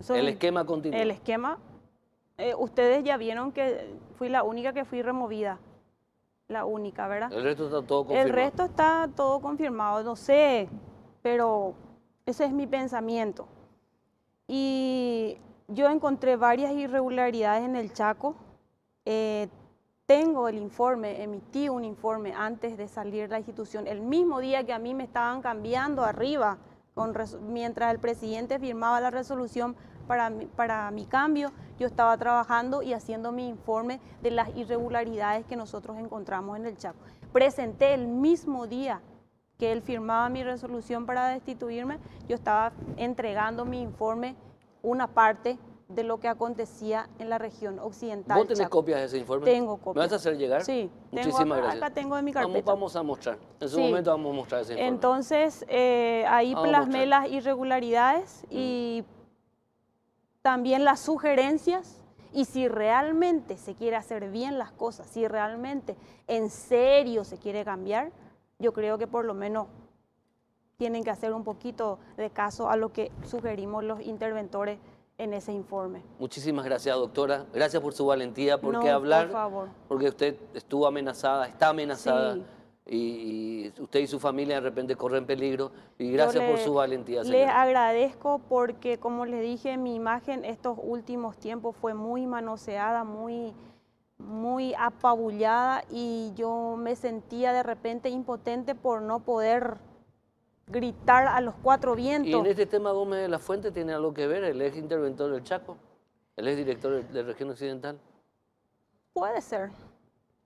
El esquema continúa. El esquema, ustedes ya vieron que fui la única que fui removida. La única, ¿verdad? El resto está todo confirmado. El resto está todo confirmado, no sé, pero ese es mi pensamiento. Y yo encontré varias irregularidades en el Chaco. Tengo el informe, emití un informe antes de salir de la institución, el mismo día que a mí me estaban cambiando arriba, mientras el presidente firmaba la resolución para mi cambio, yo estaba trabajando y haciendo mi informe de las irregularidades que nosotros encontramos en el Chaco. Presenté el mismo día que él firmaba mi resolución para destituirme, yo estaba entregando mi informe, una parte de lo que acontecía en la región occidental. ¿Vos tenés copias de ese informe? Tengo copias. ¿Me vas a hacer llegar? Sí. Muchísimas gracias. Acá tengo en mi carpeta. Vamos a mostrar. En su momento vamos a mostrar ese informe. Entonces, ahí plasmé las irregularidades y también las sugerencias. Y si realmente se quiere hacer bien las cosas, si realmente en serio se quiere cambiar, yo creo que por lo menos tienen que hacer un poquito de caso a lo que sugerimos los interventores en ese informe. Muchísimas gracias, doctora. Gracias por su valentía, porque No, hablar, por favor. porque usted estuvo amenazada, está amenazada, Sí. y usted y su familia de repente corren peligro, y gracias por su valentía, Les señora. agradezco porque, como les dije, mi imagen estos últimos tiempos fue muy manoseada, muy apabullada, y yo me sentía de repente impotente por no poder gritar a los cuatro vientos. Y en este tema Gómez de la Fuente tiene algo que ver, el ex interventor del Chaco, el ex director de Región Occidental. Puede ser,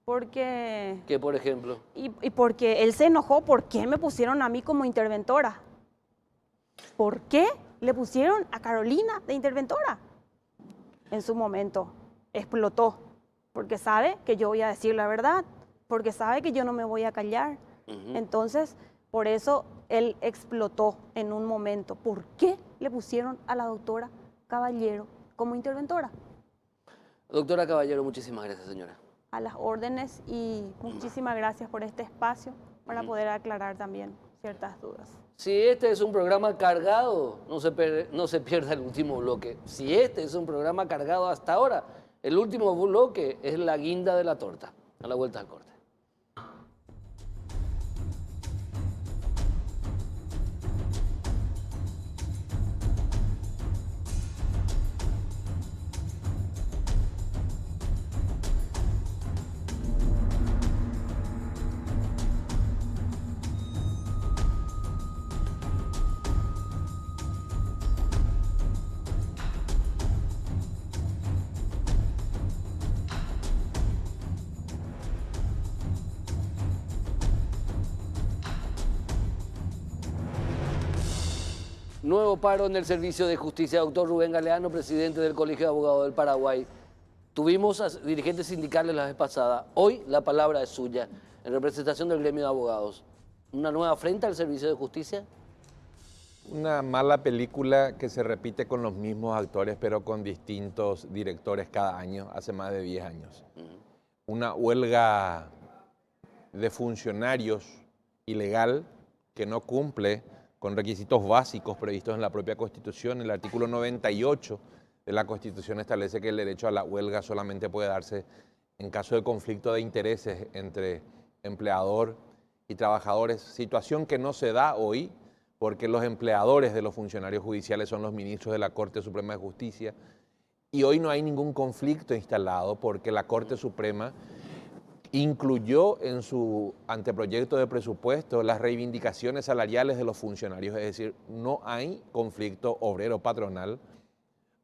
porque... ¿Qué, por ejemplo? Y porque él se enojó, ¿por qué me pusieron a mí como interventora? ¿Por qué le pusieron a Carolina de interventora? En su momento explotó, porque sabe que yo voy a decir la verdad, porque sabe que yo no me voy a callar. Entonces, por eso él explotó en un momento. ¿Por qué le pusieron a la doctora Caballero como interventora? Doctora Caballero, muchísimas gracias, señora. A las órdenes, y muchísimas gracias por este espacio para poder aclarar también ciertas dudas. Si este es un programa cargado, no se pierda el último bloque. Si este es un programa cargado hasta ahora, el último bloque es la guinda de la torta. A la vuelta al corte. Nuevo paro en el Servicio de Justicia. Doctor Rubén Galeano, presidente del Colegio de Abogados del Paraguay. Tuvimos a dirigentes sindicales la vez pasada. Hoy la palabra es suya, en representación del gremio de abogados. ¿Una nueva afrenta al Servicio de Justicia? Una mala película que se repite con los mismos actores, pero con distintos directores cada año, hace más de 10 años. Una huelga de funcionarios ilegal, que no cumple con requisitos básicos previstos en la propia Constitución. El artículo 98 de la Constitución establece que el derecho a la huelga solamente puede darse en caso de conflicto de intereses entre empleador y trabajadores, situación que no se da hoy porque los empleadores de los funcionarios judiciales son los ministros de la Corte Suprema de Justicia y hoy no hay ningún conflicto instalado porque la Corte Suprema incluyó en su anteproyecto de presupuesto las reivindicaciones salariales de los funcionarios, es decir, no hay conflicto obrero-patronal.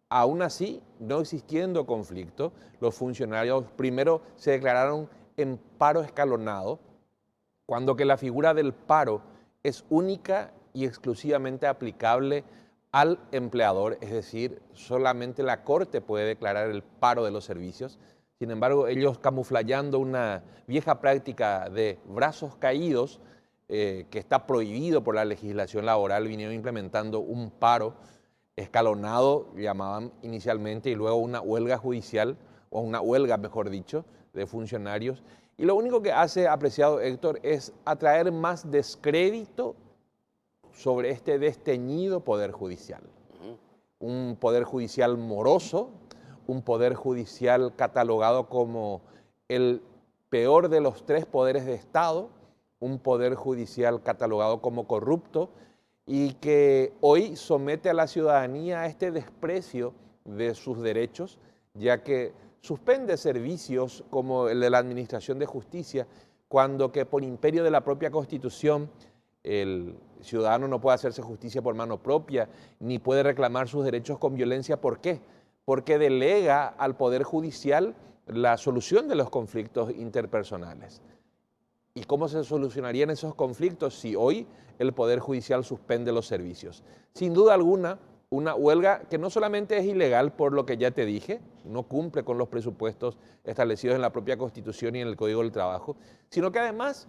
Aún así, no existiendo conflicto, los funcionarios primero se declararon en paro escalonado, cuando que la figura del paro es única y exclusivamente aplicable al empleador, es decir, solamente la Corte puede declarar el paro de los servicios. Sin embargo, ellos camuflando una vieja práctica de brazos caídos, que está prohibido por la legislación laboral, vinieron implementando un paro escalonado, llamaban inicialmente, y luego una huelga judicial, o una huelga, mejor dicho, de funcionarios. Y lo único que hace, apreciado Héctor, es atraer más descrédito sobre este desteñido Poder Judicial. Un Poder Judicial moroso, un Poder Judicial catalogado como el peor de los tres poderes de Estado, un Poder Judicial catalogado como corrupto y que hoy somete a la ciudadanía a este desprecio de sus derechos, ya que suspende servicios como el de la Administración de Justicia, cuando que por imperio de la propia Constitución el ciudadano no puede hacerse justicia por mano propia, ni puede reclamar sus derechos con violencia. ¿Por qué? Porque delega al Poder Judicial la solución de los conflictos interpersonales. ¿Y cómo se solucionarían esos conflictos si hoy el Poder Judicial suspende los servicios? Sin duda alguna, una huelga que no solamente es ilegal por lo que ya te dije, no cumple con los presupuestos establecidos en la propia Constitución y en el Código del Trabajo, sino que además,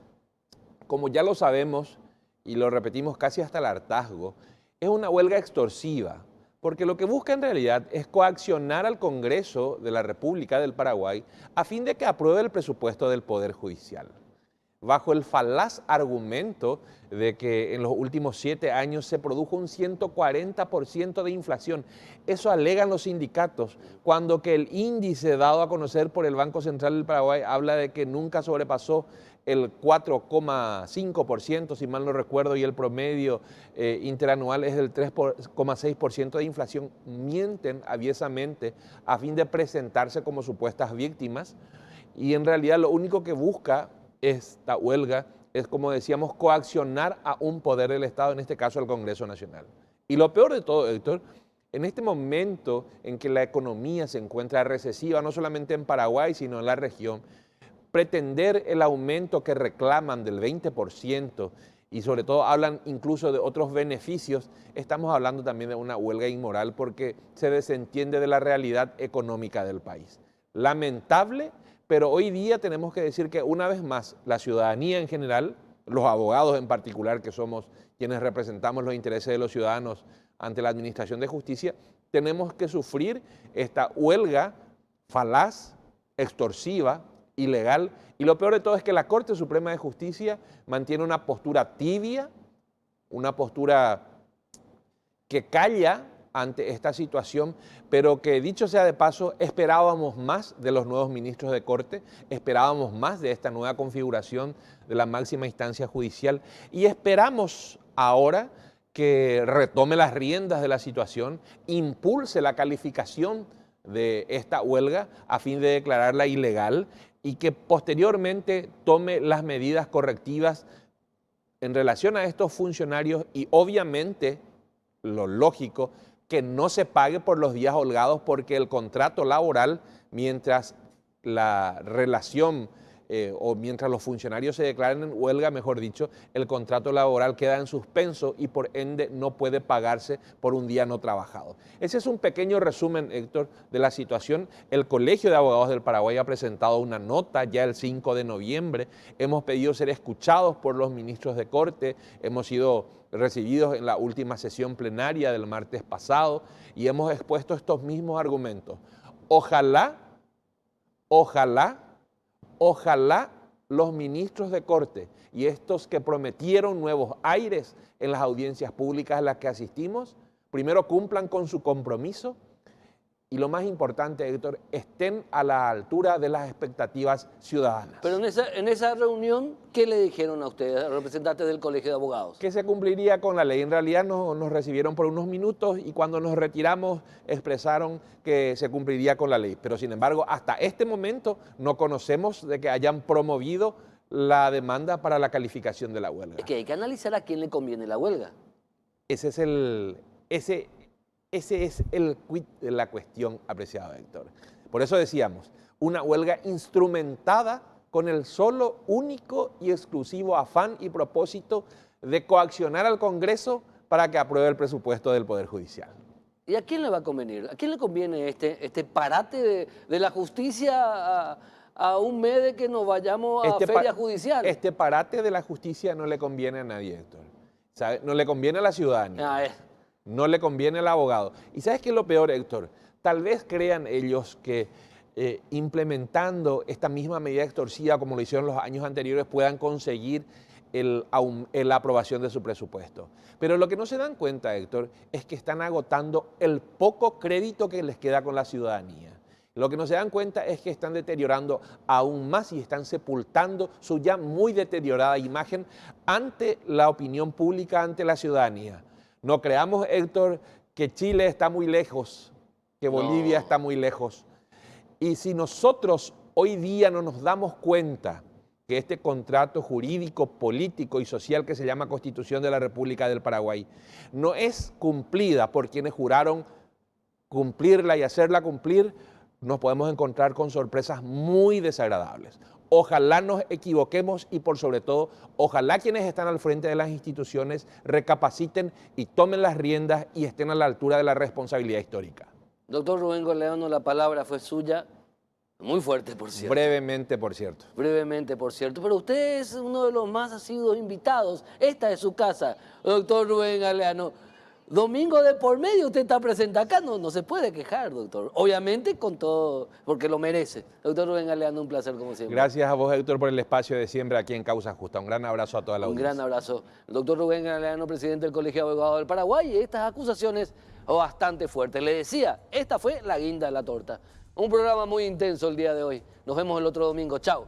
como ya lo sabemos y lo repetimos casi hasta el hartazgo, es una huelga extorsiva, porque lo que busca en realidad es coaccionar al Congreso de la República del Paraguay a fin de que apruebe el presupuesto del Poder Judicial, bajo el falaz argumento de que en los últimos 7 años se produjo un 140% de inflación. Eso alegan los sindicatos, cuando que el índice dado a conocer por el Banco Central del Paraguay habla de que nunca sobrepasó el 4,5%, si mal no recuerdo, y el promedio interanual es del 3,6% de inflación. Mienten aviesamente a fin de presentarse como supuestas víctimas y en realidad lo único que busca esta huelga es, como decíamos, coaccionar a un poder del Estado, en este caso al Congreso Nacional. Y lo peor de todo, Héctor, en este momento en que la economía se encuentra recesiva, no solamente en Paraguay, sino en la región, pretender el aumento que reclaman del 20% y sobre todo hablan incluso de otros beneficios, estamos hablando también de una huelga inmoral porque se desentiende de la realidad económica del país. Lamentable, pero hoy día tenemos que decir que una vez más la ciudadanía en general, los abogados en particular, que somos quienes representamos los intereses de los ciudadanos ante la Administración de Justicia, tenemos que sufrir esta huelga falaz, extorsiva, ilegal, y lo peor de todo es que la Corte Suprema de Justicia mantiene una postura tibia, una postura que calla ante esta situación, pero que, dicho sea de paso, esperábamos más de los nuevos ministros de Corte, esperábamos más de esta nueva configuración de la máxima instancia judicial y esperamos ahora que retome las riendas de la situación, impulse la calificación de esta huelga a fin de declararla ilegal y que posteriormente tome las medidas correctivas en relación a estos funcionarios y obviamente, lo lógico, que no se pague por los días holgados porque el contrato laboral, mientras la relación o mientras los funcionarios se declaren en huelga, mejor dicho, el contrato laboral queda en suspenso y por ende no puede pagarse por un día no trabajado. Ese es un pequeño resumen, Héctor, de la situación. El Colegio de Abogados del Paraguay ha presentado una nota ya el 5 de noviembre. Hemos pedido ser escuchados por los ministros de Corte, hemos sido recibidos en la última sesión plenaria del martes pasado y hemos expuesto estos mismos argumentos. Ojalá los ministros de corte y estos que prometieron nuevos aires en las audiencias públicas a las que asistimos, primero cumplan con su compromiso y lo más importante, Héctor, estén a la altura de las expectativas ciudadanas. Pero en esa reunión, ¿qué le dijeron a ustedes, representantes del Colegio de Abogados? Que se cumpliría con la ley. En realidad nos recibieron por unos minutos y cuando nos retiramos expresaron que se cumpliría con la ley. Pero sin embargo, hasta este momento no conocemos de que hayan promovido la demanda para la calificación de la huelga. Es que hay que analizar a quién le conviene la huelga. Ese es el quid de la cuestión, apreciado Héctor. Por eso decíamos, una huelga instrumentada con el solo, único y exclusivo afán y propósito de coaccionar al Congreso para que apruebe el presupuesto del Poder Judicial. ¿Y a quién le va a convenir? ¿A quién le conviene este parate de la justicia a un mes de que nos vayamos a feria judicial? Este parate de la justicia no le conviene a nadie, Héctor. ¿Sabe? No le conviene a la ciudadanía. No le conviene al abogado. ¿Y sabes qué es lo peor, Héctor? Tal vez crean ellos que implementando esta misma medida extorsiva como lo hicieron los años anteriores puedan conseguir la aprobación de su presupuesto. Pero lo que no se dan cuenta, Héctor, es que están agotando el poco crédito que les queda con la ciudadanía. Lo que no se dan cuenta es que están deteriorando aún más y están sepultando su ya muy deteriorada imagen ante la opinión pública, ante la ciudadanía. No creamos, Héctor, que Chile está muy lejos, que Bolivia está muy lejos. Y si nosotros hoy día no nos damos cuenta que este contrato jurídico, político y social que se llama Constitución de la República del Paraguay no es cumplida por quienes juraron cumplirla y hacerla cumplir, nos podemos encontrar con sorpresas muy desagradables. Ojalá nos equivoquemos y por sobre todo, ojalá quienes están al frente de las instituciones recapaciten y tomen las riendas y estén a la altura de la responsabilidad histórica. Doctor Rubén Galeano, la palabra fue suya, muy fuerte, por cierto. Brevemente, por cierto. Brevemente, por cierto. Pero usted es uno de los más asiduos invitados. Esta es su casa, doctor Rubén Galeano. Domingo de por medio usted está presente acá, no se puede quejar, doctor. Obviamente con todo, porque lo merece. Doctor Rubén Galeano, un placer como siempre. Gracias a vos, Héctor, por el espacio de siempre aquí en Causa Justa. Un gran abrazo a toda la audiencia. Un gran abrazo. El doctor Rubén Galeano, presidente del Colegio de Abogados del Paraguay, y estas acusaciones bastante fuertes. Le decía, esta fue la guinda de la torta. Un programa muy intenso el día de hoy. Nos vemos el otro domingo. Chao.